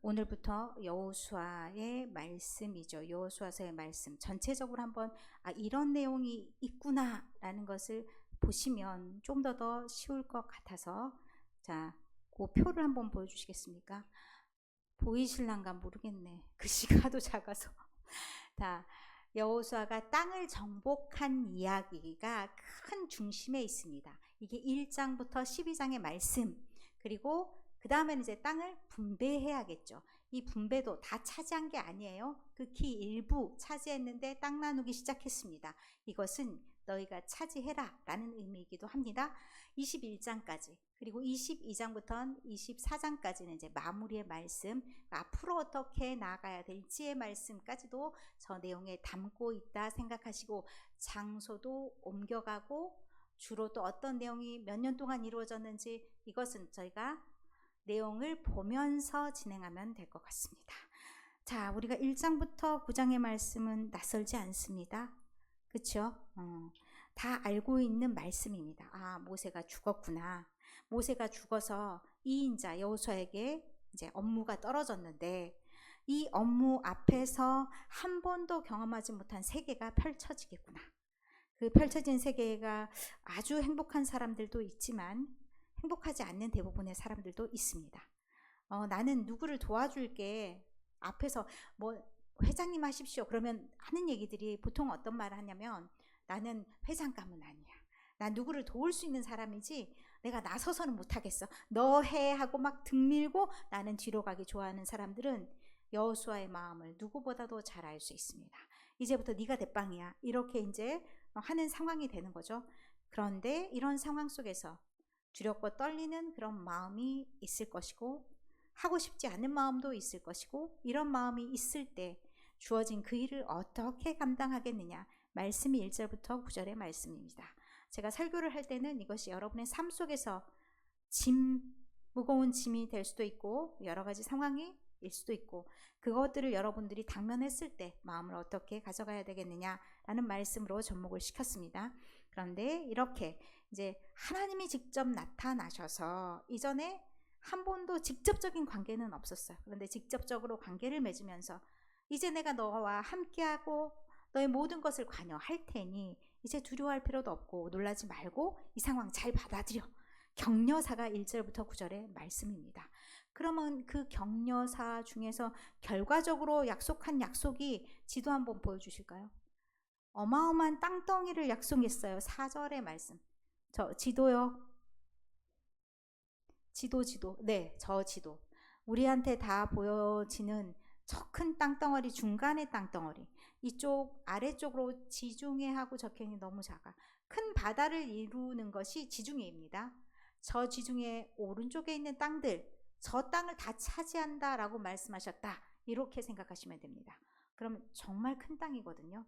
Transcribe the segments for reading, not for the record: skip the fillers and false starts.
오늘부터 여호수아의 말씀이죠. 여호수아서의 말씀 전체적으로 한번 이런 내용이 있구나라는 것을 보시면 좀 더 쉬울 것 같아서 자, 그 표를 한번 보여주시겠습니까? 보이실란가 모르겠네. 글씨가 하도 작아서. 자, 여호수아가 땅을 정복한 이야기가 큰 중심에 있습니다. 이게 1장부터 12장의 말씀, 그리고 그 다음에는 이제 땅을 분배해야겠죠. 이 분배도 다 차지한 게 아니에요. 극히 일부 차지했는데 땅 나누기 시작했습니다. 이것은 너희가 차지해라 라는 의미이기도 합니다. 21장까지, 그리고 22장부터 24장까지는 이제 마무리의 말씀, 앞으로 어떻게 나아가야 될지의 말씀까지도 저 내용에 담고 있다 생각하시고, 장소도 옮겨가고 주로 또 어떤 내용이 몇 년 동안 이루어졌는지 이것은 저희가 내용을 보면서 진행하면 될 것 같습니다. 자, 우리가 1장부터 9장의 말씀은 낯설지 않습니다. 그렇죠? 다 알고 있는 말씀입니다. 모세가 죽었구나. 모세가 죽어서 2인자 여호수아에게 이제 업무가 떨어졌는데, 이 업무 앞에서 한 번도 경험하지 못한 세계가 펼쳐지겠구나. 그 펼쳐진 세계가 아주 행복한 사람들도 있지만 행복하지 않는 대부분의 사람들도 있습니다. 나는 누구를 도와줄게. 앞에서 뭐 회장님 하십시오. 그러면 하는 얘기들이 보통 어떤 말을 하냐면, 나는 회장감은 아니야. 난 누구를 도울 수 있는 사람이지 내가 나서서는 못하겠어. 너 해 하고 막 등 밀고 나는 뒤로 가기 좋아하는 사람들은 여호수아의 마음을 누구보다도 잘 알 수 있습니다. 이제부터 네가 대빵이야. 이렇게 이제 하는 상황이 되는 거죠. 그런데 이런 상황 속에서 두렵고 떨리는 그런 마음이 있을 것이고, 하고 싶지 않은 마음도 있을 것이고, 이런 마음이 있을 때 주어진 그 일을 어떻게 감당하겠느냐. 말씀이 1절부터 9절의 말씀입니다. 제가 설교를 할 때는 이것이 여러분의 삶 속에서 무거운 짐이 될 수도 있고 여러 가지 상황일 수도 있고, 그것들을 여러분들이 당면했을 때 마음을 어떻게 가져가야 되겠느냐라는 말씀으로 접목을 시켰습니다. 그런데 이렇게 이제 하나님이 직접 나타나셔서, 이전에 한 번도 직접적인 관계는 없었어요. 그런데 직접적으로 관계를 맺으면서 이제 내가 너와 함께하고 너의 모든 것을 관여할 테니 이제 두려워할 필요도 없고 놀라지 말고 이 상황 잘 받아들여. 격려사가 1절부터 9절의 말씀입니다. 그러면 그 격려사 중에서 결과적으로 약속한 약속이 지도 한번 보여주실까요? 어마어마한 땅덩이를 약속했어요. 4절의 말씀. 저 지도요. 지도. 네, 저 지도. 우리한테 다 보여지는 저 큰 땅덩어리, 중간의 땅덩어리. 이쪽 아래쪽으로 지중해하고 적혀있는 게 너무 작아. 큰 바다를 이루는 것이 지중해입니다. 저 지중해 오른쪽에 있는 땅들, 저 땅을 다 차지한다라고 말씀하셨다. 이렇게 생각하시면 됩니다. 그러면 정말 큰 땅이거든요.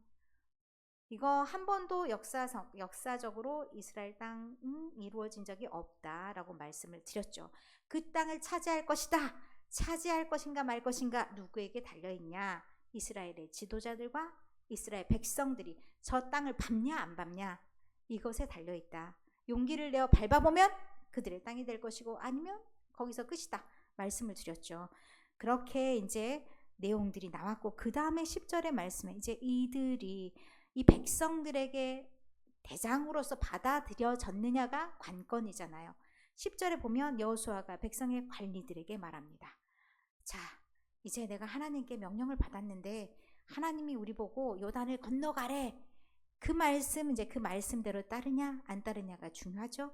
이거 한 번도 역사적으로 이스라엘 땅은 이루어진 적이 없다라고 말씀을 드렸죠. 그 땅을 차지할 것이다. 차지할 것인가 말 것인가 누구에게 달려있냐? 이스라엘의 지도자들과 이스라엘 백성들이 저 땅을 밟냐 안 밟냐, 이것에 달려있다. 용기를 내어 밟아보면 그들의 땅이 될 것이고, 아니면 거기서 끝이다 말씀을 드렸죠. 그렇게 이제 내용들이 나왔고, 그 다음에 10절의 말씀에 이제 이들이 이 백성들에게 대장으로서 받아들여졌느냐가 관건이잖아요. 10절에 보면 여호수아가 백성의 관리들에게 말합니다. 자, 이제 내가 하나님께 명령을 받았는데 하나님이 우리 보고 요단을 건너가래. 그 말씀, 이제 그 말씀대로 따르냐 안 따르냐가 중요하죠.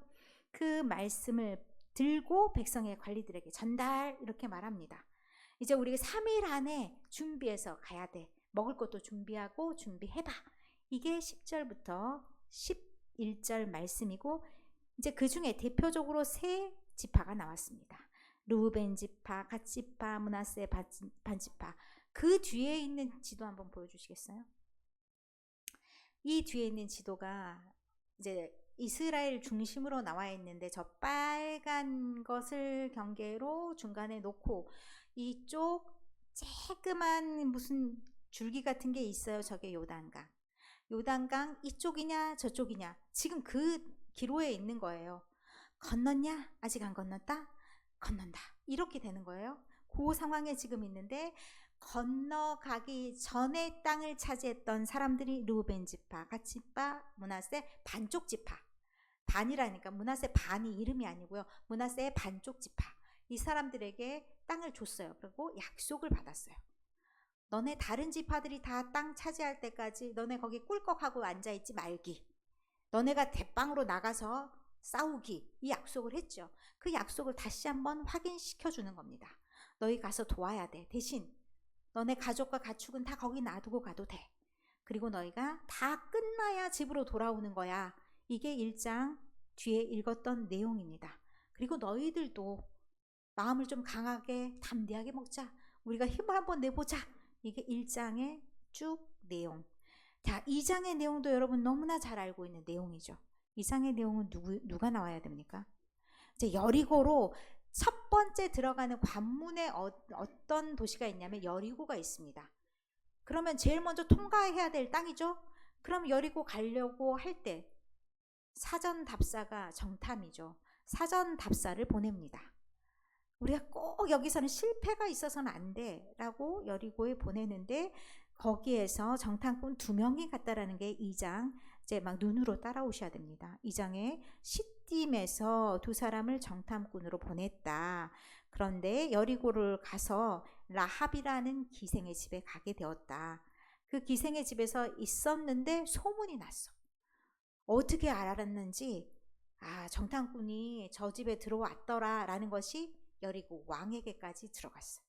그 말씀을 들고 백성의 관리들에게 전달, 이렇게 말합니다. 이제 우리가 3일 안에 준비해서 가야 돼. 먹을 것도 준비하고 준비해봐. 이게 10절부터 11절 말씀이고, 이제 그 중에 대표적으로 세 지파가 나왔습니다. 르우벤 지파, 갓 지파, 므낫세 반 지파. 그 뒤에 있는 지도 한번 보여주시겠어요? 이 뒤에 있는 지도가 이제 이스라엘 중심으로 나와 있는데, 저 빨간 것을 경계로 중간에 놓고 이쪽 쬐끄만 무슨 줄기 같은 게 있어요. 저게 요단강. 요단강 이쪽이냐 저쪽이냐, 지금 그 기로에 있는 거예요. 건넜냐? 아직 안 건넜다? 건넌다. 이렇게 되는 거예요. 그 상황에 지금 있는데 건너가기 전에 땅을 차지했던 사람들이 르우벤 지파, 갓 지파, 므낫세 반쪽 지파. 반이라니까 므낫세 반이 이름이 아니고요. 므낫세의 반쪽 지파. 이 사람들에게 땅을 줬어요. 그리고 약속을 받았어요. 너네 다른 지파들이 다 땅 차지할 때까지 너네 거기 꿀꺽하고 앉아있지 말기. 너네가 대빵으로 나가서 싸우기. 이 약속을 했죠. 그 약속을 다시 한번 확인시켜주는 겁니다. 너희 가서 도와야 돼. 대신 너네 가족과 가축은 다 거기 놔두고 가도 돼. 그리고 너희가 다 끝나야 집으로 돌아오는 거야. 이게 1장 뒤에 읽었던 내용입니다. 그리고 너희들도 마음을 좀 강하게 담대하게 먹자. 우리가 힘을 한번 내보자. 이게 1장의 쭉 내용. 자, 2장의 내용도 여러분 너무나 잘 알고 있는 내용이죠. 2장의 내용은 누가 나와야 됩니까? 이제 여리고로 첫 번째 들어가는 관문에 어떤 도시가 있냐면 여리고가 있습니다. 그러면 제일 먼저 통과해야 될 땅이죠. 그럼 여리고 가려고 할 때 사전 답사가 정탐이죠. 사전 답사를 보냅니다. 우리가 꼭 여기서는 실패가 있어서는 안 돼 라고 여리고에 보내는데 거기에서 정탐꾼 2명이 갔다라는 게 2장 이제 막 눈으로 따라오셔야 됩니다. 2장에 시딤에서 2사람을 정탐꾼으로 보냈다. 그런데 여리고를 가서 라합이라는 기생의 집에 가게 되었다. 그 기생의 집에서 있었는데 소문이 났어. 어떻게 알았는지 정탐꾼이 저 집에 들어왔더라 라는 것이 여리고 왕에게까지 들어갔어.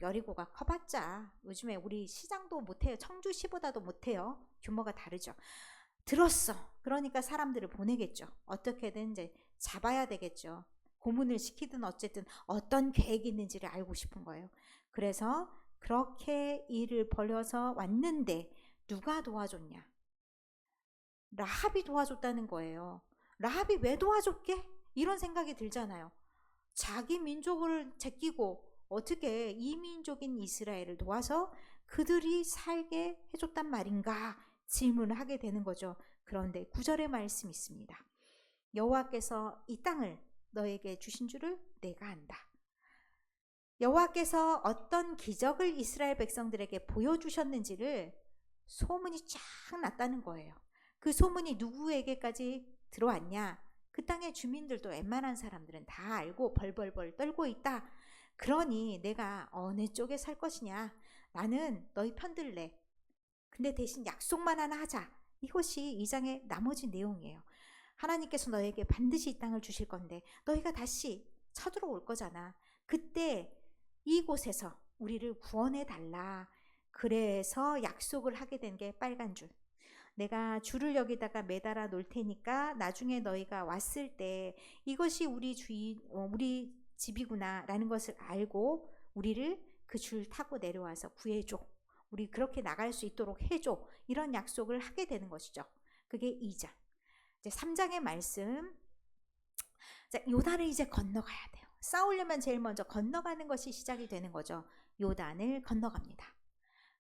여리고가 커봤자 요즘에 우리 시장도 못해요. 청주시보다도 못해요. 규모가 다르죠. 들었어. 그러니까 사람들을 보내겠죠. 어떻게든 이제 잡아야 되겠죠. 고문을 시키든 어쨌든 어떤 계획이 있는지를 알고 싶은 거예요. 그래서 그렇게 일을 벌여서 왔는데 누가 도와줬냐? 라합이 도와줬다는 거예요. 라합이 왜 도와줬게? 이런 생각이 들잖아요. 자기 민족을 제끼고 어떻게 이민족인 이스라엘을 도와서 그들이 살게 해줬단 말인가 질문을 하게 되는 거죠. 그런데 9절의 말씀이 있습니다. 여호와께서 이 땅을 너에게 주신 줄을 내가 안다. 여호와께서 어떤 기적을 이스라엘 백성들에게 보여주셨는지를 소문이 쫙 났다는 거예요. 그 소문이 누구에게까지 들어왔냐? 그 땅의 주민들도 웬만한 사람들은 다 알고 벌벌벌 떨고 있다. 그러니 내가 어느 쪽에 살 것이냐? 나는 너희 편들래. 근데 대신 약속만 하나 하자. 이것이 2장의 나머지 내용이에요. 하나님께서 너에게 반드시 이 땅을 주실 건데 너희가 다시 쳐들어올 거잖아. 그때 이곳에서 우리를 구원해 달라. 그래서 약속을 하게 된 게 빨간 줄. 내가 줄을 여기다가 매달아 놓을 테니까 나중에 너희가 왔을 때 이것이 우리 집이구나 라는 것을 알고 우리를 그 줄 타고 내려와서 구해줘. 우리 그렇게 나갈 수 있도록 해줘. 이런 약속을 하게 되는 것이죠. 그게 2장. 이제 3장의 말씀. 자, 요단을 이제 건너가야 돼요. 싸우려면 제일 먼저 건너가는 것이 시작이 되는 거죠. 요단을 건너갑니다.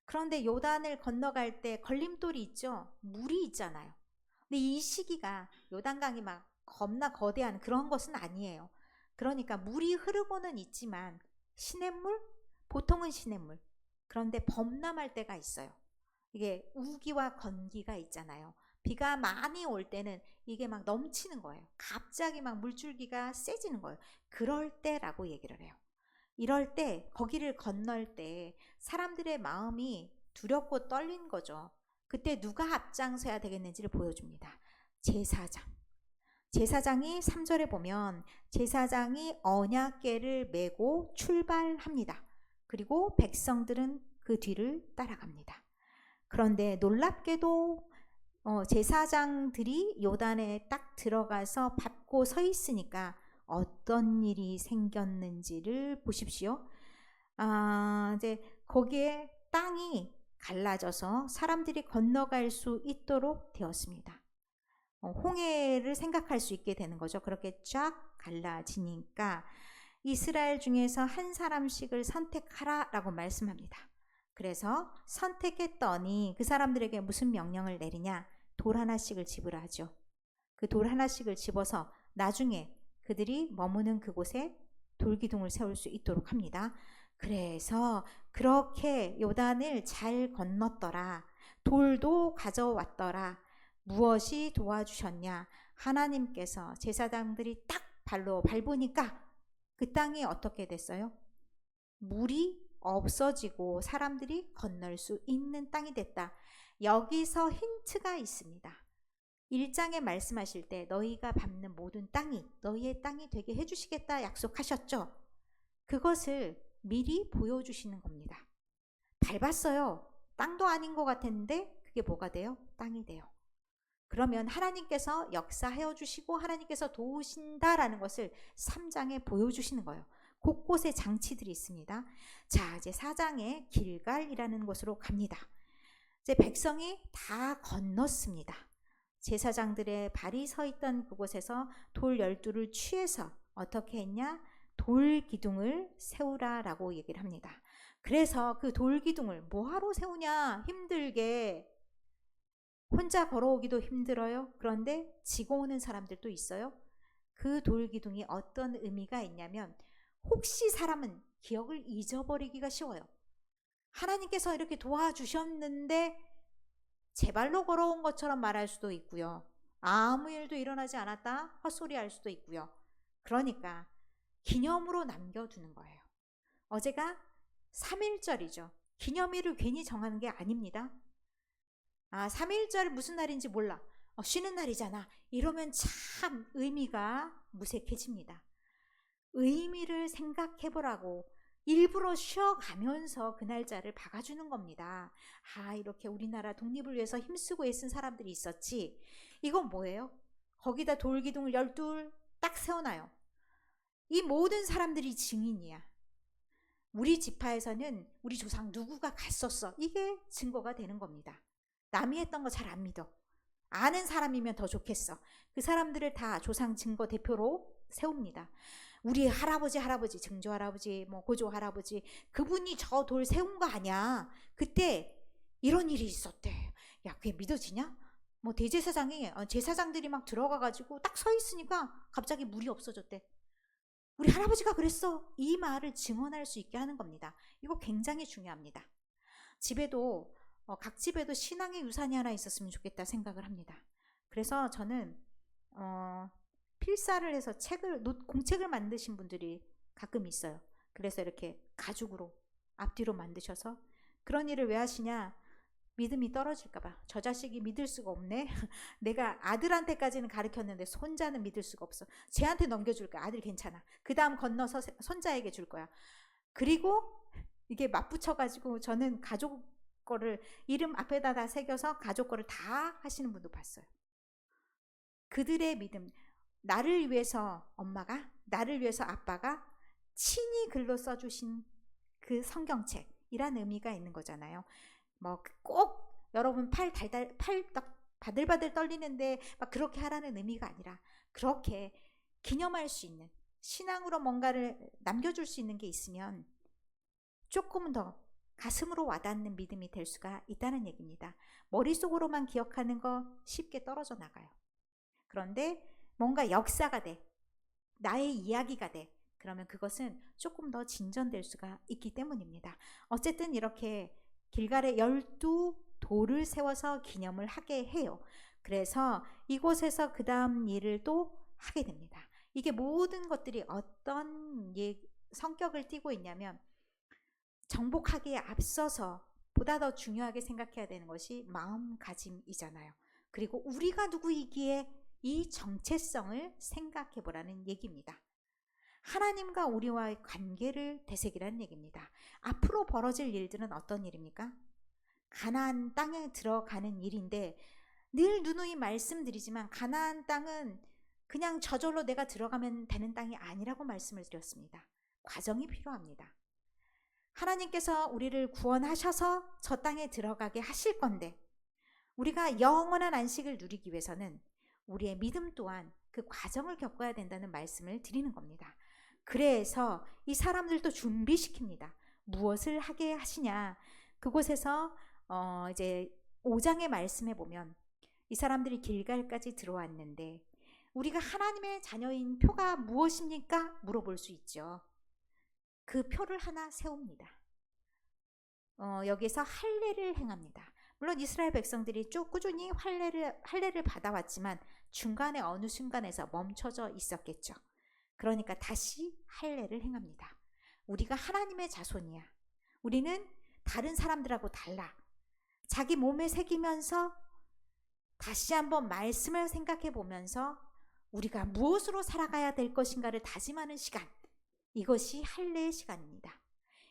그런데 요단을 건너갈 때 걸림돌이 있죠. 물이 있잖아요. 근데 이 시기가 요단강이 막 겁나 거대한 그런 것은 아니에요. 그러니까 물이 흐르고는 있지만 시냇물? 보통은 시냇물. 그런데 범람할 때가 있어요. 이게 우기와 건기가 있잖아요. 비가 많이 올 때는 이게 막 넘치는 거예요. 갑자기 막 물줄기가 세지는 거예요. 그럴 때라고 얘기를 해요. 이럴 때 거기를 건널 때 사람들의 마음이 두렵고 떨린 거죠. 그때 누가 앞장서야 되겠는지를 보여줍니다. 제사장. 제사장이 3절에 보면 제사장이 언약궤를 메고 출발합니다. 그리고 백성들은 그 뒤를 따라갑니다. 그런데 놀랍게도 제사장들이 요단에 딱 들어가서 밟고 서 있으니까 어떤 일이 생겼는지를 보십시오. 이제 거기에 땅이 갈라져서 사람들이 건너갈 수 있도록 되었습니다. 홍해를 생각할 수 있게 되는 거죠. 그렇게 쫙 갈라지니까 이스라엘 중에서 한 사람씩을 선택하라라고 말씀합니다. 그래서 선택했더니 그 사람들에게 무슨 명령을 내리냐? 돌 하나씩을 집으라 하죠. 그 돌 하나씩을 집어서 나중에 그들이 머무는 그곳에 돌기둥을 세울 수 있도록 합니다. 그래서 그렇게 요단을 잘 건넜더라. 돌도 가져왔더라. 무엇이 도와주셨냐? 하나님께서 제사장들이 딱 발로 밟으니까 그 땅이 어떻게 됐어요? 물이 없어지고 사람들이 건널 수 있는 땅이 됐다. 여기서 힌트가 있습니다. 1장에 말씀하실 때 너희가 밟는 모든 땅이 너희의 땅이 되게 해주시겠다 약속하셨죠? 그것을 미리 보여주시는 겁니다. 밟았어요. 땅도 아닌 것 같았는데 그게 뭐가 돼요? 땅이 돼요. 그러면 하나님께서 역사하여 주시고 하나님께서 도우신다라는 것을 3장에 보여주시는 거예요. 곳곳에 장치들이 있습니다. 자, 이제 4장에 길갈이라는 곳으로 갑니다. 이제 백성이 다 건넜습니다. 제사장들의 발이 서 있던 그곳에서 돌 12를 취해서 어떻게 했냐? 돌 기둥을 세우라라고 얘기를 합니다. 그래서 그 돌 기둥을 뭐하러 세우냐? 힘들게. 혼자 걸어오기도 힘들어요. 그런데 지고 오는 사람들도 있어요. 그 돌 기둥이 어떤 의미가 있냐면 혹시 사람은 기억을 잊어버리기가 쉬워요. 하나님께서 이렇게 도와주셨는데 제 발로 걸어온 것처럼 말할 수도 있고요. 아무 일도 일어나지 않았다 헛소리할 수도 있고요. 그러니까 기념으로 남겨두는 거예요. 어제가 3.1절이죠. 기념일을 괜히 정하는 게 아닙니다. 3.1절 무슨 날인지 몰라. 쉬는 날이잖아. 이러면 참 의미가 무색해집니다. 의미를 생각해보라고 일부러 쉬어가면서 그 날짜를 박아주는 겁니다. 이렇게 우리나라 독립을 위해서 힘쓰고 애쓴 사람들이 있었지. 이건 뭐예요? 거기다 돌기둥을 12 딱 세워놔요. 이 모든 사람들이 증인이야. 우리 지파에서는 우리 조상 누구가 갔었어. 이게 증거가 되는 겁니다. 남이 했던 거 잘 안 믿어. 아는 사람이면 더 좋겠어. 그 사람들을 다 조상 증거 대표로 세웁니다. 우리 할아버지, 증조 할아버지, 고조 할아버지, 그분이 저 돌 세운 거 아니야. 그때 이런 일이 있었대. 야, 그게 믿어지냐? 대제사장이 제사장들이 막 들어가가지고 딱 서 있으니까 갑자기 물이 없어졌대. 우리 할아버지가 그랬어. 이 말을 증언할 수 있게 하는 겁니다. 이거 굉장히 중요합니다. 집에도 각 집에도 신앙의 유산이 하나 있었으면 좋겠다 생각을 합니다. 그래서 저는 필사를 해서 공책을 만드신 분들이 가끔 있어요. 그래서 이렇게 가죽으로 앞뒤로 만드셔서 그런 일을 왜 하시냐? 믿음이 떨어질까봐. 저 자식이 믿을 수가 없네. 내가 아들한테까지는 가르쳤는데 손자는 믿을 수가 없어. 쟤한테 넘겨줄 거야. 아들 괜찮아. 그 다음 건너서 손자에게 줄 거야. 그리고 이게 맞붙여가지고 저는 가족 거를 이름 앞에다 다 새겨서 가족 거를 다 하시는 분도 봤어요. 그들의 믿음. 나를 위해서 엄마가, 나를 위해서 아빠가 친히 글로 써주신 그 성경책이란 의미가 있는 거잖아요. 꼭 여러분 팔 바들바들 떨리는데 막 그렇게 하라는 의미가 아니라 그렇게 기념할 수 있는 신앙으로 뭔가를 남겨줄 수 있는 게 있으면 조금 더 가슴으로 와닿는 믿음이 될 수가 있다는 얘기입니다. 머릿속으로만 기억하는 거 쉽게 떨어져 나가요. 그런데 뭔가 역사가 돼. 나의 이야기가 돼. 그러면 그것은 조금 더 진전될 수가 있기 때문입니다. 어쨌든 이렇게 길갈에 12 돌을 세워서 기념을 하게 해요. 그래서 이곳에서 그 다음 일을 또 하게 됩니다. 이게 모든 것들이 어떤 성격을 띠고 있냐면 정복하기에 앞서서 보다 더 중요하게 생각해야 되는 것이 마음가짐이잖아요. 그리고 우리가 누구이기에 이 정체성을 생각해 보라는 얘기입니다. 하나님과 우리와의 관계를 되새기라는 얘기입니다. 앞으로 벌어질 일들은 어떤 일입니까? 가나안 땅에 들어가는 일인데 늘 누누이 말씀드리지만 가나안 땅은 그냥 저절로 내가 들어가면 되는 땅이 아니라고 말씀을 드렸습니다. 과정이 필요합니다. 하나님께서 우리를 구원하셔서 저 땅에 들어가게 하실 건데 우리가 영원한 안식을 누리기 위해서는 우리의 믿음 또한 그 과정을 겪어야 된다는 말씀을 드리는 겁니다. 그래서 이 사람들도 준비시킵니다. 무엇을 하게 하시냐? 그곳에서 이제 5장의 말씀에 보면 이 사람들이 길갈까지 들어왔는데 우리가 하나님의 자녀인 표가 무엇입니까? 물어볼 수 있죠. 그 표를 하나 세웁니다. 여기서 할례를 행합니다. 물론 이스라엘 백성들이 쭉 꾸준히 할례를 받아왔지만 중간에 어느 순간에서 멈춰져 있었겠죠. 그러니까 다시 할례를 행합니다. 우리가 하나님의 자손이야. 우리는 다른 사람들하고 달라. 자기 몸에 새기면서 다시 한번 말씀을 생각해 보면서 우리가 무엇으로 살아가야 될 것인가를 다짐하는 시간, 이것이 할례의 시간입니다.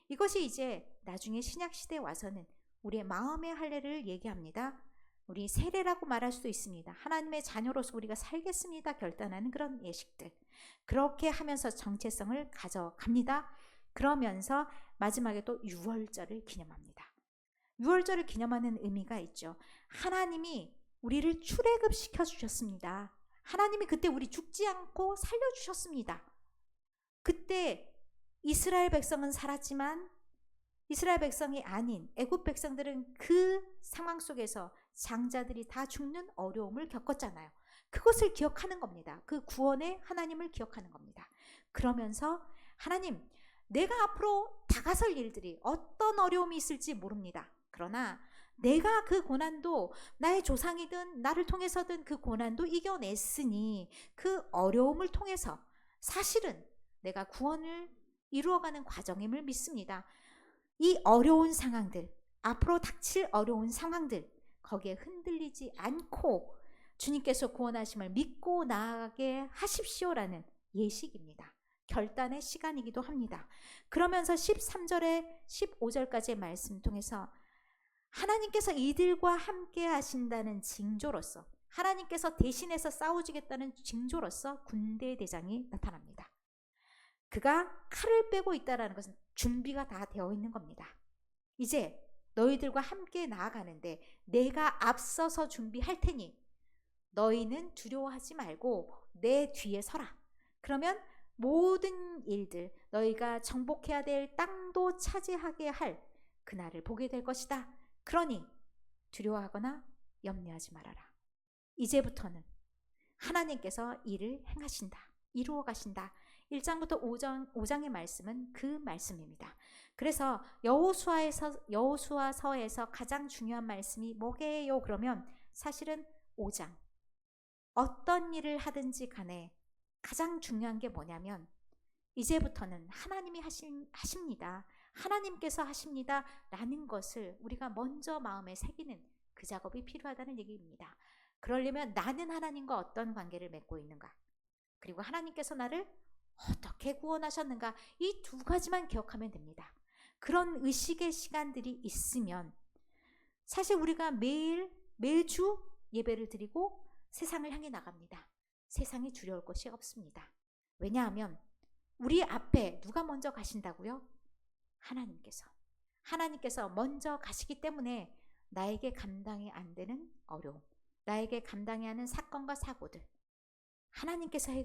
이것이 이제 나중에 신약시대에 와서는 우리의 마음의 할례를 얘기합니다. 우리 세례라고 말할 수도 있습니다. 하나님의 자녀로서 우리가 살겠습니다 결단하는 그런 예식들. 그렇게 하면서 정체성을 가져갑니다. 그러면서 마지막에 또 유월절을 기념합니다. 유월절을 기념하는 의미가 있죠. 하나님이 우리를 출애굽시켜 주셨습니다. 하나님이 그때 우리 죽지 않고 살려주셨습니다. 그때 이스라엘 백성은 살았지만 이스라엘 백성이 아닌 애굽 백성들은 그 상황 속에서 장자들이 다 죽는 어려움을 겪었잖아요. 그것을 기억하는 겁니다. 그 구원의 하나님을 기억하는 겁니다. 그러면서 하나님, 내가 앞으로 다가설 일들이 어떤 어려움이 있을지 모릅니다. 그러나 내가 그 고난도 나의 조상이든 나를 통해서든 그 고난도 이겨냈으니 그 어려움을 통해서 사실은 내가 구원을 이루어가는 과정임을 믿습니다. 이 어려운 상황들, 앞으로 닥칠 어려운 상황들, 거기에 흔들리지 않고 주님께서 구원하심을 믿고 나아가게 하십시오라는 예식입니다. 결단의 시간이기도 합니다. 그러면서 13절에 15절까지의 말씀 통해서 하나님께서 이들과 함께 하신다는 징조로서, 하나님께서 대신해서 싸워주겠다는 징조로서 군대 대장이 나타납니다. 그가 칼을 빼고 있다는 것은 준비가 다 되어 있는 겁니다. 이제 너희들과 함께 나아가는데 내가 앞서서 준비할 테니 너희는 두려워하지 말고 내 뒤에 서라. 그러면 모든 일들, 너희가 정복해야 될 땅도 차지하게 할 그날을 보게 될 것이다. 그러니 두려워하거나 염려하지 말아라. 이제부터는 하나님께서 일을 행하신다. 이루어 가신다. 1장부터 5장의 말씀은 그 말씀입니다. 그래서 여호수아서에서 가장 중요한 말씀이 뭐게요? 그러면 사실은 5장. 어떤 일을 하든지 간에 가장 중요한 게 뭐냐면 이제부터는 하나님이 하십니다. 하나님께서 하십니다. 라는 것을 우리가 먼저 마음에 새기는 그 작업이 필요하다는 얘기입니다. 그러려면 나는 하나님과 어떤 관계를 맺고 있는가? 그리고 하나님께서 나를 어떻게 구원하셨는가? 이 두 가지만 기억하면 됩니다. 그런 의식의 시간들이 있으면 사실 우리가 매주 예배를 드리고 세상을 향해 나갑니다. 세상에 두려울 것이 없습니다. 왜냐하면 우리 앞에 누가 먼저 가신다고요? 하나님께서 먼저 가시기 때문에 나에게 감당이 안 되는 어려움, 나에게 감당이 하는 사건과 사고들 하나님께서 해결